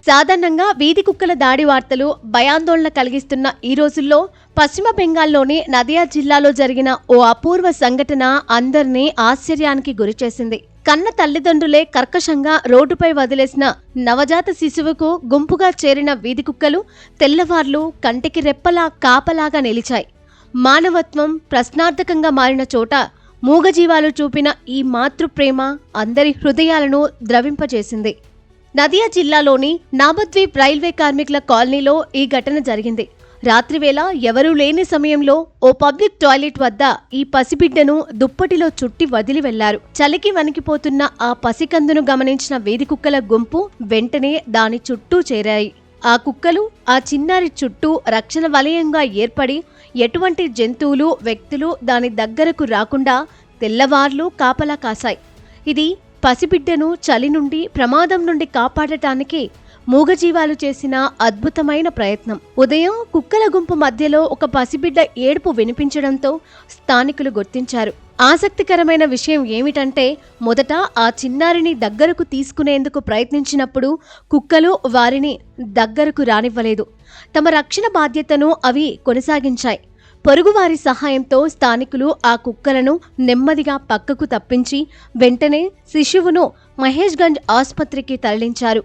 సాధారణంగా వీధి కుక్కల దాడి వార్తలు భయాందోళన కలిగిస్తున్న ఈ రోజుల్లో పశ్చిమ బెంగాల్లోని నదియా జిల్లాలో జరిగిన ఓ అపూర్వ సంఘటన అందరినీ ఆశ్చర్యానికి గురిచేసింది. కన్న తల్లిదండ్రులే కర్కశంగా రోడ్డుపై వదిలేసిన నవజాత శిశువుకు గుంపుగా చేరిన వీధి కుక్కలు తెల్లవార్లు కంటికి రెప్పలా కాపలాగా నిలిచాయి. మానవత్వం ప్రశ్నార్థకంగా మారిన చోట మూగజీవాలు చూపిన ఈ మాతృప్రేమ అందరి హృదయాలను ద్రవింపజేసింది. నదియా జిల్లాలోని నాబద్వీప్ రైల్వే కార్మికుల కాలనీలో ఈ ఘటన జరిగింది. రాత్రివేళ ఎవరూ లేని సమయంలో ఓ పబ్లిక్ టాయిలెట్ వద్ద ఈ పసిబిడ్డను దుప్పటిలో చుట్టి వదిలి వెళ్లారు. చలికి వణికిపోతున్న ఆ పసికందును గమనించిన వీధి కుక్కల గుంపు వెంటనే దాని చుట్టూ చేరాయి. ఆ కుక్కలు ఆ చిన్నారి చుట్టూ రక్షణ వలయంగా ఏర్పడి ఎటువంటి జంతువులు, వ్యక్తులు దాని దగ్గరకు రాకుండా తెల్లవార్లు కాపలా కాశాయి. ఇది పసిబిడ్డను చలి నుండి, ప్రమాదం నుండి కాపాడటానికి మూగజీవాలు చేసిన అద్భుతమైన ప్రయత్నం. ఉదయం కుక్కల గుంపు మధ్యలో ఒక పసిబిడ్డ ఏడుపు వినిపించడంతో స్థానికులు గుర్తించారు. ఆసక్తికరమైన విషయం ఏమిటంటే, మొదట ఆ చిన్నారిని దగ్గరకు తీసుకునేందుకు ప్రయత్నించినప్పుడు కుక్కలు వారిని దగ్గరకు రానివ్వలేదు. తమ రక్షణ బాధ్యతను అవి కొనసాగించాయి. పొరుగువారి సహాయంతో స్థానికులు ఆ కుక్కలను నెమ్మదిగా పక్కకు తప్పించి వెంటనే శిశువును మహేష్గంజ్ ఆసుపత్రికి తరలించారు.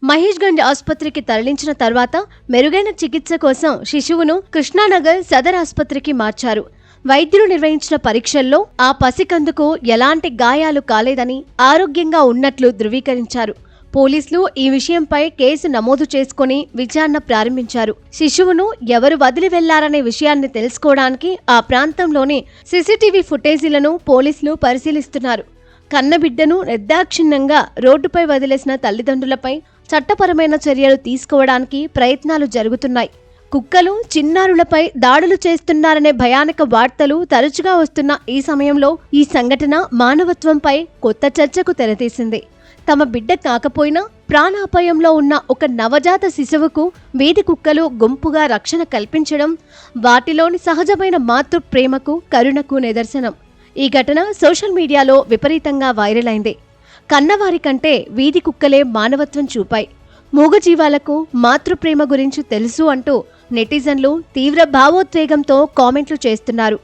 మహేష్గంజ్ ఆసుపత్రికి తరలించిన తర్వాత మెరుగైన చికిత్స కోసం శిశువును కృష్ణానగర్ సదర్ ఆసుపత్రికి మార్చారు. వైద్యులు నిర్వహించిన పరీక్షల్లో ఆ పసికందుకు ఎలాంటి గాయాలు కాలేదని, ఆరోగ్యంగా ఉన్నట్లు ధృవీకరించారు. పోలీసులు ఈ విషయంపై కేసు నమోదు చేసుకుని విచారణ ప్రారంభించారు. శిశువును ఎవరు వదిలి వెళ్లారనే విషయాన్ని తెలుసుకోవడానికి ఆ ప్రాంతంలోని సీసీటీవీ ఫుటేజీలను పోలీసులు పరిశీలిస్తున్నారు. కన్నబిడ్డను నిర్దాక్షిణ్యంగా రోడ్డుపై వదిలేసిన తల్లిదండ్రులపై చట్టపరమైన చర్యలు తీసుకోవడానికి ప్రయత్నాలు జరుగుతున్నాయి. కుక్కలు చిన్నారులపై దాడులు చేస్తున్నారనే భయానక వార్తలు తరచుగా వస్తున్న ఈ సమయంలో ఈ సంఘటన మానవత్వంపై కొత్త చర్చకు తెరతీసింది. తమ బిడ్డ కాకపోయినా ప్రాణాపాయంలో ఉన్న ఒక నవజాత శిశువుకు వీధి కుక్కలు గుంపుగా రక్షణ కల్పించడం వాటిలోని సహజమైన మాతృ ప్రేమకు, కరుణకు నిదర్శనం. ఈ ఘటన సోషల్ మీడియాలో విపరీతంగా వైరల్ అయింది. కన్నవారి కంటే వీధి కుక్కలే మానవత్వం చూపాయి. మూగజీవాలకు మాతృప్రేమ గురించి తెలుసు అంటూ నెటిజన్లు తీవ్ర భావోద్వేగంతో కామెంట్లు చేస్తున్నారు.